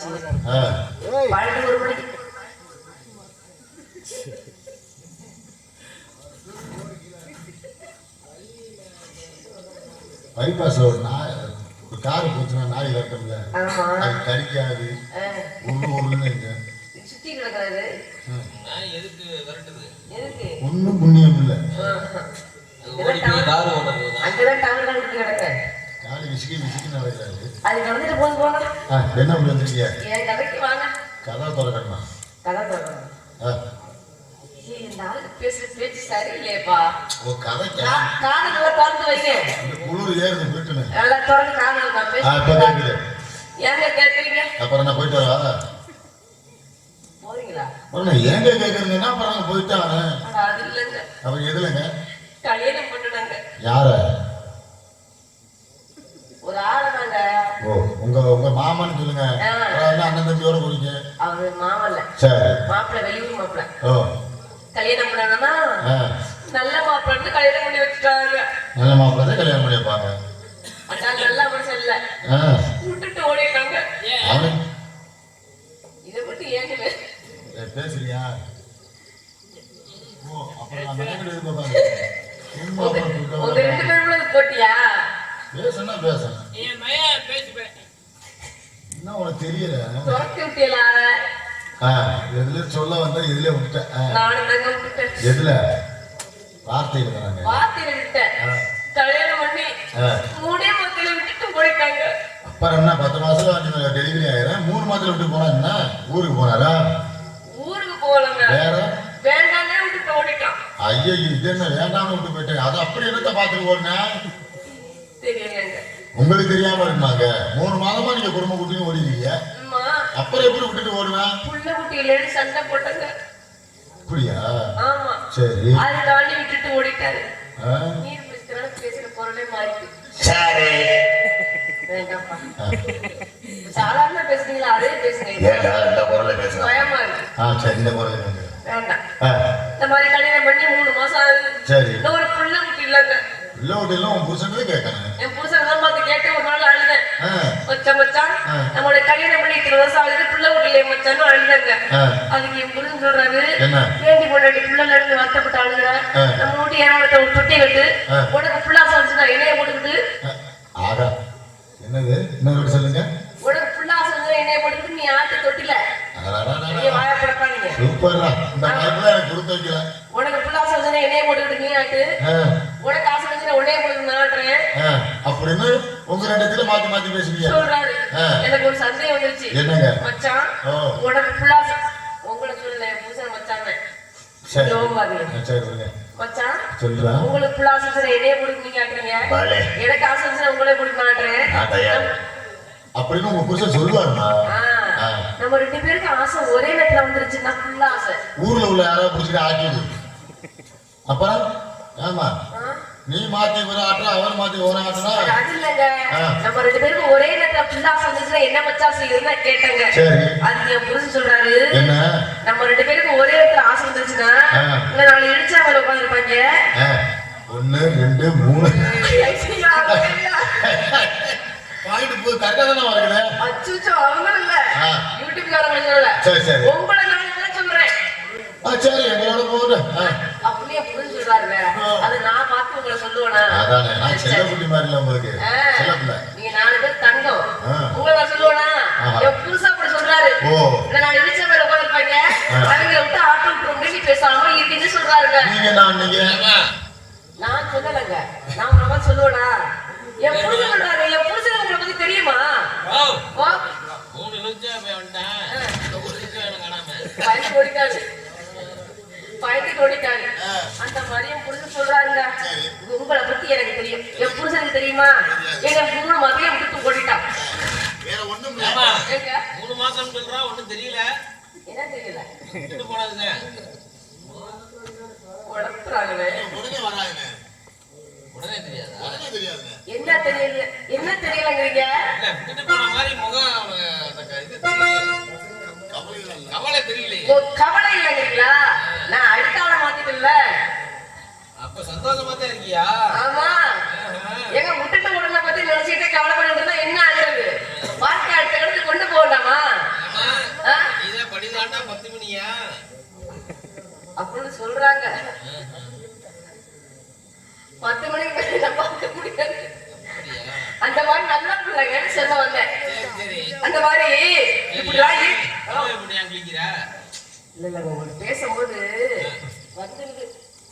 ஆச்சு. 12 மணிக்கு பைபாஸ்ல ஒரு கார் போச்சுன்னா நாய் கட்டம்ல அது கடிக்காது சுத்தி கிடக்காது. ஒன்னும் புண்ணியம் இல்ல. அங்கதான் டவர் கிடக்க காலி விசிக்கி நடக்கிறாரு. அது வந்துட்டு போது போங்க. என்ன பண்ணி வந்திருக்கீங்க? என் கதைக்கு வாங்க. கதை திறக்கணுமா? கதை திறக்கணும். இந்த ஆளு பேசுற பேச்சு சரியில்லையப்பா. காது நல்லா திறந்து வைங்க. குளிர் ஏறுது போயிட்டு நல்லா திறந்து காது பேசுறேன். ஏங்க கேட்கறீங்க? அப்புறம் நான் போயிட்டு வரா போறீங்களா? ஏங்க கேட்கறீங்கன்னா அப்புறம் போயிட்டாங்க. அது இல்லைங்க. அப்புறம் எதுலங்க கல்யாணம் பண்ணுனாங்க? யார? ஒரு ஆளுதாங்க. ஓ உங்க மாமான்னு சொல்லுங்க. அண்ணன் தம்பியோட போறீங்க? அவரு மாமா இல்ல. சரி. மாப்பிள்ளை வெளியூர் மாப்பிள்ளை. ஓ கல்யாணம் பண்ணாங்கன்னா நல்ல மாப்பிள்ளை கல்யாணம் பண்ணி வச்சுட்டாங்க. நல்ல மாப்பிள்ளை தான் கல்யாணம் பண்ணி வைப்பாங்க. அதான் நல்ல மனுஷன் இல்ல. விட்டுட்டு ஓடிட்டாங்க. இதை மட்டும் ஏங்க பேசுறியா? ஓ அப்புறம் நான் மெனக்கெடு இருப்பாங்க. உங்க 2 பேரும் போட்டியா? பேசுனா பேசணும். என்ன உனக்கு தெரியல? துரத்தி விட்டியலா? எதுல சொல்ல வந்தா எதுல விட்டேன்? எதுல? வார்த்தையில தானே. வார்த்தையில விட்டேன். கல்யாணம் பண்ணி 3 மாதத்துல விட்டுட்டு போயிட்டாங்க. அப்புறம் என்ன 10 மாசத்துல டெலிவரி ஆயிரம் 3 மாதத்துல விட்டு போனா என்ன? ஊருக்கு போனாரா? ஊருக்கு போகலங்க. வேற? வேண்டானே விட்டுட்டு ஓடிட்டான். ஐயோ இது என்ன வேண்டாம விட்டு போயிட்டேன். அது அப்படி என்னத்த பாத்துட்டு ஓடுனா? தெரியலங்க. உங்களுக்கு தெரியாம இருந்தாங்க. 3 மாதமா நீங்க குடும்ப குட்டியும் ஓடிடுவீங்க. அப்புறம் எப்படி விட்டுட்டு ஓடுவேன்? புள்ள குட்டி இல்லைன்னு சண்டை போட்டாங்க. அப்படியா? ஆமா. சரி. அது தாண்டி விட்டுட்டு ஓடிட்டாரு. நீர் பேசுறதுனால பேசுற பொருளே மாறிட்டு. சரி. வேண்டாம்ப்பா. சாதாரண பேசுறீங்களா? அதே பேசுங்க. ஏண்டா இந்த பொருளை பேசுங்க. பயமா இருக்கு. சரி இந்த பொருளை பேசுங்க. வேண்டாம். இந்த மாதிரி கல்யாணம் பண்ணி 3 மாசம் ஆகுது. சரி. ஒரு புள்ள குட்டி இல்லைங்க. புள்ள குட்டி எல்லாம் உன் புருஷனே கேட்கணும். என் புருஷன் தான் பார்த்து கேட்டு ஒரு நாள் அழுதேன். மச்சான் நம்மளோட கல்யாணம் பண்ணி 3 வருஷம் ஆகுது, புள்ள குட்டி இல்லை மச்சான்னு அழுதாங்க. அதுக்கு என் புருஷன் சொல்றாரு, வேண்டி பொண்டாட்டி புள்ளல இருந்து வருத்தப்பட்டு அழுகுற, நம்ம வீட்டு ஏனாவட்ட ஒரு தொட்டி கட்டு, உனக்கு புள்ளா சொல்லுச்சுன்னா என்னைய போட்டுக்கிட்டு. ஆகா என்னது இன்னொரு சொல்லுங்க. உனக்கு புள்ளா சொல்லுங்க என்னைய போட்டுக்கிட்டு நீ ஆட்டு தொட்டில வாயப்படப்பாங்க. சூப்பர்ரா. இந்த டைம்ல எனக்கு கொடுத்து வைக்கல. உனக்கு புள்ளா சொல்லுங்க என்னைய போட்டுக்கிட்டு நீ ஆட்டு, உனக்கு ஆசை வந்து உடனே போட்டு நான் ஆட்டுறேன் அப்படின்னு உங்க 2 பேத்துல மாத்தி மாத்தி பேசுவீங்க சொல்றாரு. எனக்கு ஒரு சந்தேகம் வந்துருச்சு. என்னங்க? மச்சான் உனக்கு புள்ளா உங்களை சொல்லல புருஷன் மச்சான். சரி சரி மச்சான் சொல்றா. உங்களுக்கு புள்ளா சொல்ற என்னைய போட்டு நீங்க ஆட்டுறீங்க, எனக்கு ஆசை வந்து உங்களே போட்டு நான் ஆட்டுறேன் அப்படின்னு உங்க புருஷன் சொல்லுவாருமா? நம்ம 2 பேருக்கு ஆசை ஒரே நேரத்துல வந்துருச்சுன்னா புள்ள ஆசை ஊர்ல உள்ள யாராவது புடிச்சிட்டு ஆக்கிடு. அப்புறம் ஆமா நீ மாத்தி ஒரு ஆட்டா அவர் மாத்தி ஒரு ஆட்டனா அது இல்லங்க. நம்ம 2 பேருக்கு ஒரே நேரத்துல புள்ள ஆசை வந்துச்சுன்னா என்ன மச்சான் செய்யுதுன்னா கேட்டங்க. அதுக்கு என் புருஷன் சொல்றாரு, என்ன நம்ம 2 பேருக்கு ஒரே நேரத்துல ஆசை வந்துச்சுன்னா இந்த 4 இடிச்சா மேல உட்காந்துருப்பாங்க. 1 2 3 பாயிண்ட் போய் கரெக்டா தானே வருது. அச்சச்சோ அவங்க இல்ல யூடியூப் காரங்க சொல்லல. சரி சரி உங்கள நான் என்ன சொல்றேன். சரி எங்களோட போடு. அப்படியே புரிஞ்சு சொல்றாருங்க. அது நான் பார்த்து உங்களை சொல்லுவேனா? அதானே நான் செல்ல குட்டி மாதிரி இல்ல உங்களுக்கு. செல்லல. நீங்க 4 பேர் தங்கம். உங்களை நான் சொல்லுவேனா? என் புருஷன் அப்படி சொல்றாரு. இல்ல நான் இடிச்ச மேல உட்கார்ந்திருப்பாங்க. அவங்க விட்டு ஆட்டோ விட்டு பேசாம இடின்னு சொல்றாருங்க. நீங்க நான் சொல்லலங்க. நான் உங்களை சொல்லுவேனா? என் புருஷன் சொல்றாரு. என் புருஷன் உங்களை பத்தி தெரியுமா? 3 நிமிஷம் போய் வந்துட்டேன். 1 நிமிஷம் எனக்கு காணாம. பயந்து ஓடிட்டாரு. அந்த மாதிரியும் புருஷன் சொல்றாருங்க. உங்களை பத்தி எனக்கு தெரியும். என் புருஷனுக்கு தெரியுமா? எங்க 3 மதியம் விட்டு ஓடிட்டான். வேற ஒண்ணும் இல்ல. 3 மாசம் சொல்றா ஒண்ணும் தெரியல. என்ன தெரியல? விட்டு போடாதீங்க. உடம்புறாங்களே. உடனே வராங்க. உடனே தெரியாதா? உடனே தெரியாதுங்க. என்ன தெரியல? என்ன தெரியலங்கறீங்க? இல்ல விட்டு போன மாதிரி முகம் அந்த இது தெரியல. கவலை தெரியல. ஓ கவலை இல்லங்கறீங்களா? நான் அடுத்தால மாத்திட்டேன்ல. அப்ப சந்தோஷமா தான் இருக்கியா? ஆமா. எங்க முட்டிட்ட உடனே பத்தி நினைச்சிட்டே கவலை பண்ணிட்டு இருந்தா என்ன ஆகுறது? வாழ்க்கை அடுத்த இடத்துக்கு கொண்டு போகலாமா? சொன்னியா? அப்படின்னு சொல்றாங்க. 10 மணிக்கு மேல நான் பார்க்க முடியாது. அப்படியா? அந்த மாதிரி நல்ல பிள்ளைங்கன்னு சொல்ல வந்தேன். சரி அந்த மாதிரி இப்படிலாம் எப்படியா கிளிக்கிறா? இல்ல உங்களுக்கு பேசும்போது வந்துருது.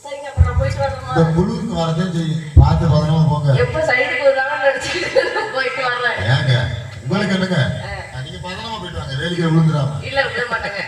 சரிங்க, அப்ப நான் போயிட்டு இந்த வரேன். முழுக்கு வரதே செய்யும். பார்த்து பதனமா போங்க. எப்ப சைடுக்கு வருதாங்க நினைச்சுட்டு போயிட்டு வரேன். ஏங்க உங்களுக்கு என்னங்க? நீங்க பதனமா போயிட்டு வாங்க. வேலிக்கு விழுந்துடாம. இல்ல விட மாட்டேங்க.